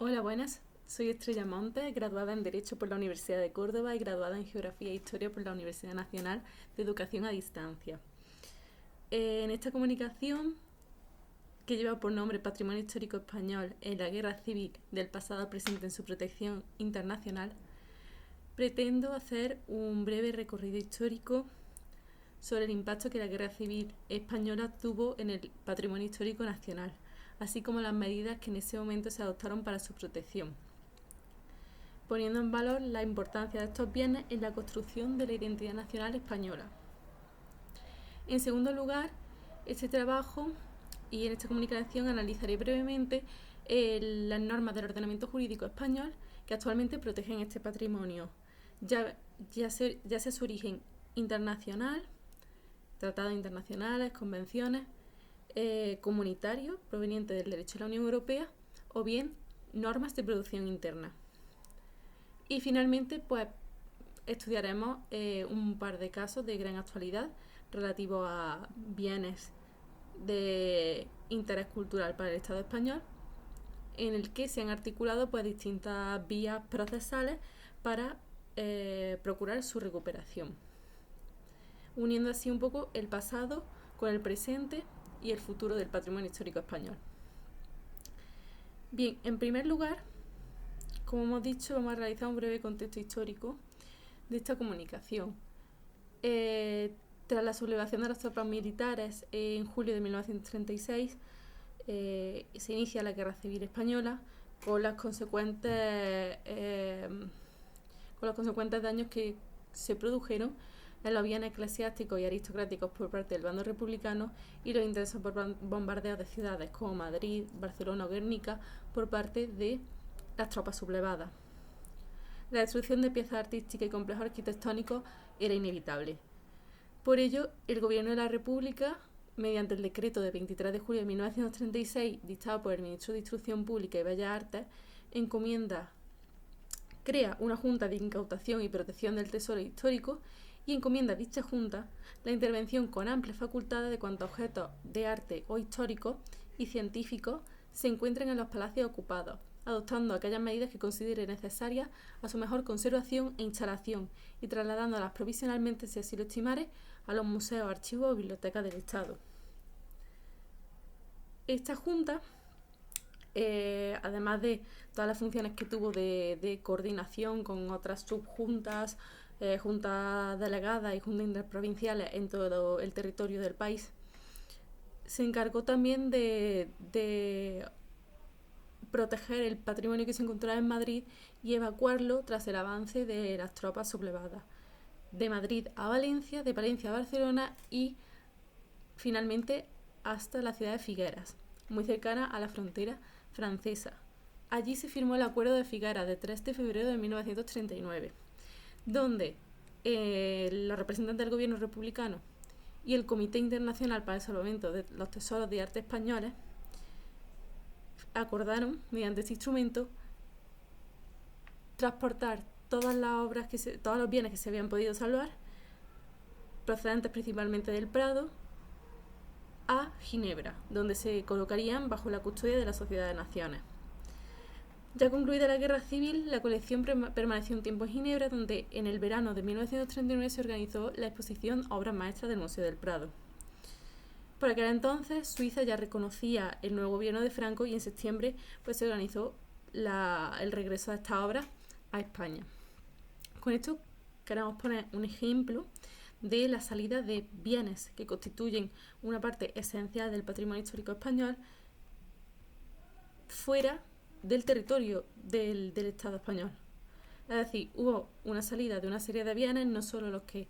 Hola, buenas. Soy Estrella Montes, graduada en Derecho por la Universidad de Córdoba y graduada en Geografía e Historia por la Universidad Nacional de Educación a Distancia. En esta comunicación, que lleva por nombre Patrimonio Histórico Español en la Guerra Civil del pasado al presente en su protección internacional, pretendo hacer un breve recorrido histórico sobre el impacto que la Guerra Civil Española tuvo en el patrimonio histórico nacional, así como las medidas que en ese momento se adoptaron para su protección, poniendo en valor la importancia de estos bienes en la construcción de la identidad nacional española. En segundo lugar, este trabajo y en esta comunicación analizaré brevemente las normas del ordenamiento jurídico español que actualmente protegen este patrimonio, ya sea su origen internacional, tratados internacionales, convenciones, comunitarios provenientes del derecho de la Unión Europea o bien normas de producción interna. Y finalmente, pues estudiaremos un par de casos de gran actualidad relativos a bienes de interés cultural para el Estado español, en el que se han articulado pues distintas vías procesales para procurar su recuperación, uniendo así un poco el pasado con el presente y el futuro del patrimonio histórico español. Bien, en primer lugar, como hemos dicho, vamos a realizar un breve contexto histórico de esta comunicación. Tras la sublevación de las tropas militares en julio de 1936, se inicia la Guerra Civil Española con los consecuentes daños que se produjeron en los bienes eclesiásticos y aristocráticos por parte del bando republicano y los intensos bombardeos de ciudades como Madrid, Barcelona o Guernica por parte de las tropas sublevadas. La destrucción de piezas artísticas y complejos arquitectónicos era inevitable. Por ello, el Gobierno de la República, mediante el decreto de 23 de julio de 1936, dictado por el Ministro de Instrucción Pública y Bellas Artes, crea una Junta de Incautación y Protección del Tesoro Histórico y encomienda a dicha Junta la intervención con amplias facultades de cuantos objetos de arte o históricos y científicos se encuentren en los palacios ocupados, adoptando aquellas medidas que considere necesarias a su mejor conservación e instalación y trasladándolas provisionalmente, si así lo estimare, a los museos, archivos o bibliotecas del Estado. Esta Junta, además de todas las funciones que tuvo de coordinación con otras subjuntas, juntas delegadas y juntas interprovinciales en todo el territorio del país, se encargó también de proteger el patrimonio que se encontraba en Madrid y evacuarlo tras el avance de las tropas sublevadas, de Madrid a Valencia, de Valencia a Barcelona y finalmente hasta la ciudad de Figueras, muy cercana a la frontera francesa. Allí se firmó el Acuerdo de Figueras de 3 de febrero de 1939, donde los representantes del gobierno republicano y el Comité Internacional para el Salvamento de los Tesoros de Arte Españoles acordaron, mediante este instrumento, transportar todos los bienes que se habían podido salvar, procedentes principalmente del Prado, a Ginebra, donde se colocarían bajo la custodia de la Sociedad de Naciones. Ya concluida la Guerra Civil, la colección permaneció un tiempo en Ginebra, donde en el verano de 1939 se organizó la exposición Obras Maestras del Museo del Prado. Por aquel entonces, Suiza ya reconocía el nuevo gobierno de Franco y en septiembre pues, se organizó el regreso de estas obras a España. Con esto queremos poner un ejemplo de la salida de bienes que constituyen una parte esencial del patrimonio histórico español fuera del territorio del Estado español. Es decir, hubo una salida de una serie de bienes, no solo los que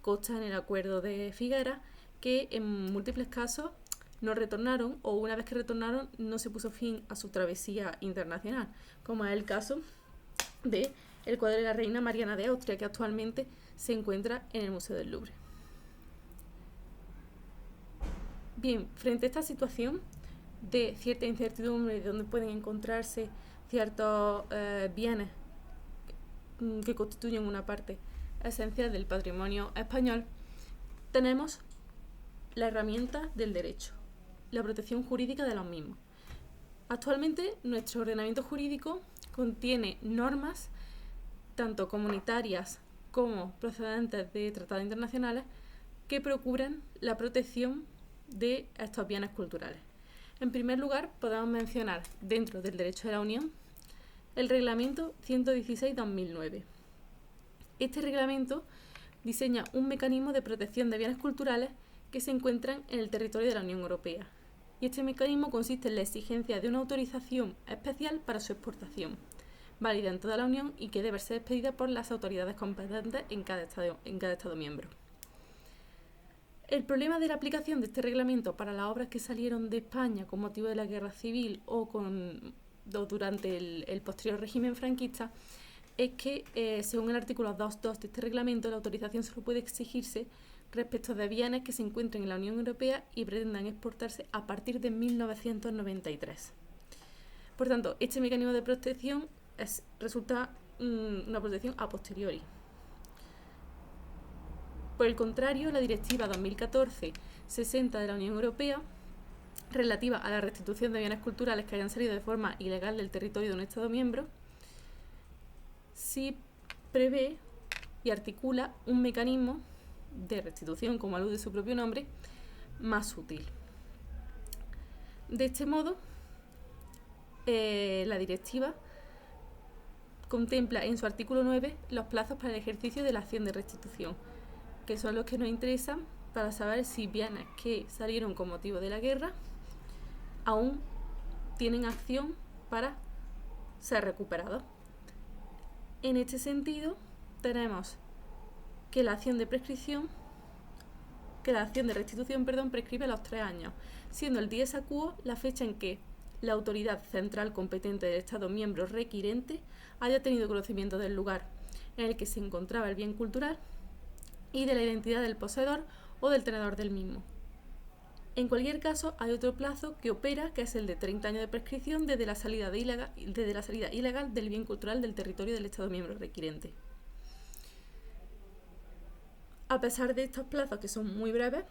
constan en el Acuerdo de Figueras, que en múltiples casos no retornaron o una vez que retornaron no se puso fin a su travesía internacional, como es el caso de el cuadro de la reina Mariana de Austria, que actualmente se encuentra en el Museo del Louvre. Bien, frente a esta situación de cierta incertidumbre de dónde pueden encontrarse ciertos bienes que constituyen una parte esencial del patrimonio español, tenemos la herramienta del derecho, la protección jurídica de los mismos. Actualmente nuestro ordenamiento jurídico contiene normas tanto comunitarias como procedentes de tratados internacionales que procuran la protección de estos bienes culturales. En primer lugar, podemos mencionar dentro del derecho de la Unión el Reglamento 116/2009. Este reglamento diseña un mecanismo de protección de bienes culturales que se encuentran en el territorio de la Unión Europea. Y este mecanismo consiste en la exigencia de una autorización especial para su exportación, válida en toda la Unión y que debe ser expedida por las autoridades competentes en cada Estado miembro. El problema de la aplicación de este reglamento para las obras que salieron de España con motivo de la guerra civil o durante el posterior régimen franquista es que, según el artículo 2.2 de este reglamento, la autorización solo puede exigirse respecto de bienes que se encuentren en la Unión Europea y pretendan exportarse a partir de 1993. Por tanto, este mecanismo de protección resulta una protección a posteriori. Por el contrario, la Directiva 2014/60 de la Unión Europea, relativa a la restitución de bienes culturales que hayan salido de forma ilegal del territorio de un Estado miembro, sí prevé y articula un mecanismo de restitución, como alude su propio nombre, más útil. De este modo, la directiva contempla en su artículo 9 los plazos para el ejercicio de la acción de restitución, que son los que nos interesan para saber si bienes que salieron con motivo de la guerra aún tienen acción para ser recuperados. En este sentido, tenemos que la acción de restitución, prescribe a los 3 años, siendo el dies quo la fecha en que la autoridad central competente del Estado miembro requirente haya tenido conocimiento del lugar en el que se encontraba el bien cultural y de la identidad del poseedor o del tenedor del mismo. En cualquier caso, hay otro plazo que opera, que es el de 30 años de prescripción desde la salida ilegal del bien cultural del territorio del Estado miembro requirente. A pesar de estos plazos, que son muy breves,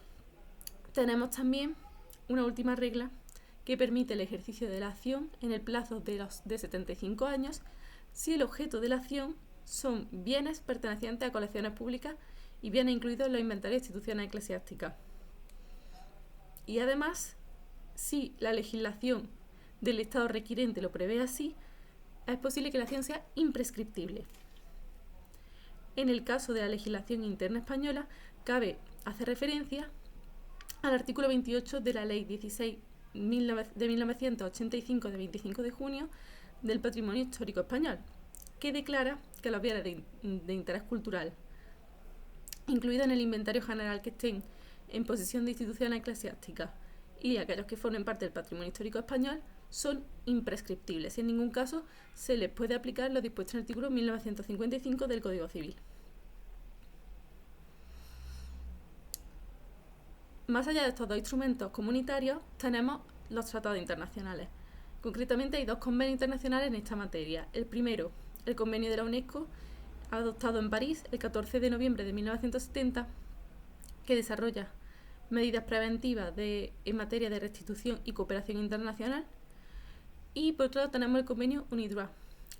tenemos también una última regla que permite el ejercicio de la acción en el plazo de 75 años si el objeto de la acción son bienes pertenecientes a colecciones públicas y bienes incluidos en los inventarios de instituciones eclesiásticas. Y además, si la legislación del Estado requirente lo prevé así, es posible que la acción sea imprescriptible. En el caso de la legislación interna española, cabe hacer referencia al artículo 28 de la Ley 16 de 1985 de 25 de junio del Patrimonio Histórico Español, que declara que los bienes de interés cultural, incluidos en el inventario general que estén en posesión de instituciones eclesiásticas y aquellos que formen parte del patrimonio histórico español, son imprescriptibles y en ningún caso se les puede aplicar lo dispuesto en el artículo 1955 del Código Civil. Más allá de estos dos instrumentos comunitarios, tenemos los tratados internacionales. Concretamente hay 2 convenios internacionales en esta materia. El primero, el convenio de la UNESCO, adoptado en París el 14 de noviembre de 1970, que desarrolla medidas preventivas en materia de restitución y cooperación internacional. Y por otro lado tenemos el convenio UNIDROIT,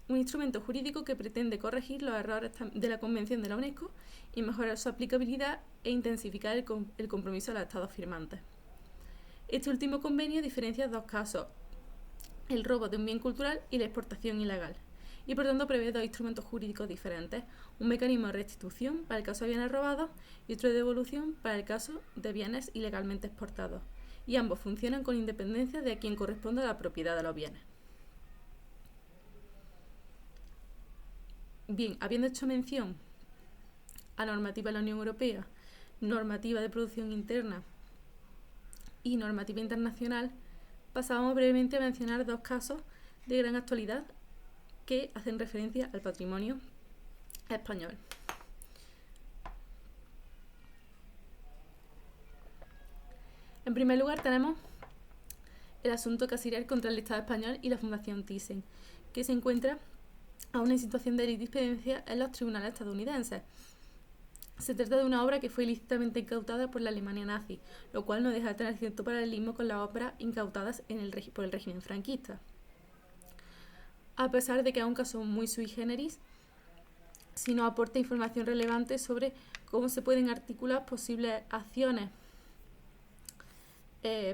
un instrumento jurídico que pretende corregir los errores de la Convención de la UNESCO y mejorar su aplicabilidad e intensificar el compromiso de los Estados firmantes. Este último convenio diferencia 2 casos, el robo de un bien cultural y la exportación ilegal, y por tanto prevé 2 instrumentos jurídicos diferentes, un mecanismo de restitución para el caso de bienes robados y otro de devolución para el caso de bienes ilegalmente exportados, y ambos funcionan con independencia de a quien corresponda la propiedad de los bienes. Bien, habiendo hecho mención a normativa de la Unión Europea, normativa de producción interna y normativa internacional, pasamos brevemente a mencionar 2 casos de gran actualidad que hacen referencia al patrimonio español. En primer lugar tenemos el asunto Casirel contra el Estado español y la Fundación Thyssen, que se encuentra aún en situación de litigispencia en los tribunales estadounidenses. Se trata de una obra que fue ilícitamente incautada por la Alemania nazi, lo cual no deja de tener cierto paralelismo con las obras incautadas por el régimen franquista. A pesar de que es un caso muy sui generis, sí nos aporta información relevante sobre cómo se pueden articular posibles acciones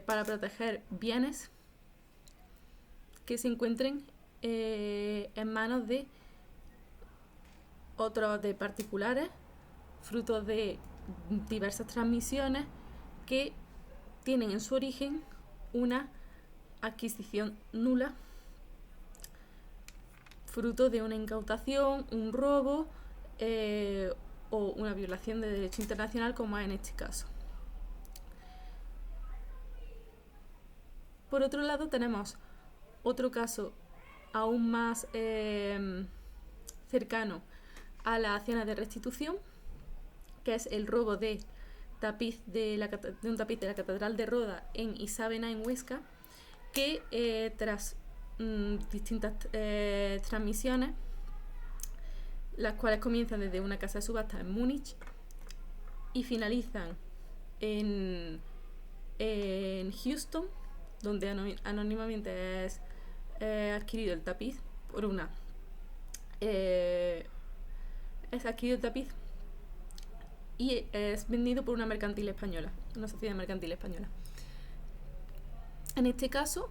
para proteger bienes que se encuentren en manos de otros de particulares, fruto de diversas transmisiones que tienen en su origen una adquisición nula, fruto de una incautación, un robo o una violación de derecho internacional, como es en este caso. Por otro lado, tenemos otro caso aún más cercano a las acciones de restitución, que es el robo de un tapiz de la Catedral de Roda en Isábena, en Huesca, que tras distintas transmisiones, las cuales comienzan desde una casa de subasta en Múnich y finalizan en Houston, donde anónimamente es adquirido el tapiz por una es adquirido el tapiz y es vendido por una mercantil española, una sociedad mercantil española. En este caso,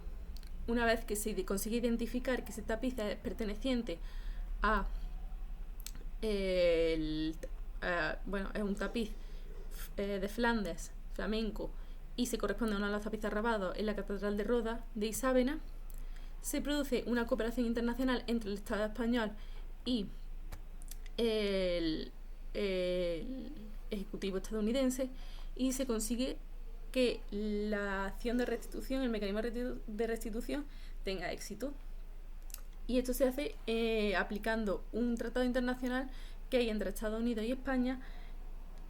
una vez que se consigue identificar que ese tapiz es perteneciente a es un tapiz de Flandes, flamenco, y se corresponde a uno de los tapices robados en la Catedral de Roda de Isábena, se produce una cooperación internacional entre el Estado español y el Ejecutivo estadounidense y se consigue que la acción de restitución, el mecanismo de restitución, tenga éxito. Y esto se hace aplicando un tratado internacional que hay entre Estados Unidos y España,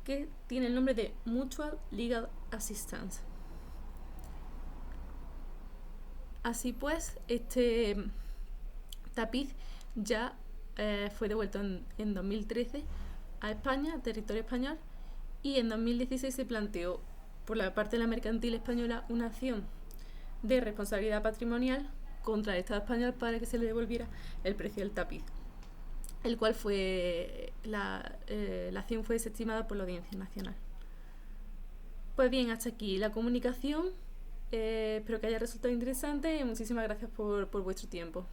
que tiene el nombre de Mutual Legal Assistance. Así pues, este tapiz ya fue devuelto en 2013 a España, a territorio español, y en 2016 se planteó por la parte de la mercantil española una acción de responsabilidad patrimonial contra el Estado español para que se le devolviera el precio del tapiz, el cual fue la acción fue desestimada por la Audiencia Nacional. Pues bien, hasta aquí la comunicación. Espero que haya resultado interesante y muchísimas gracias por vuestro tiempo.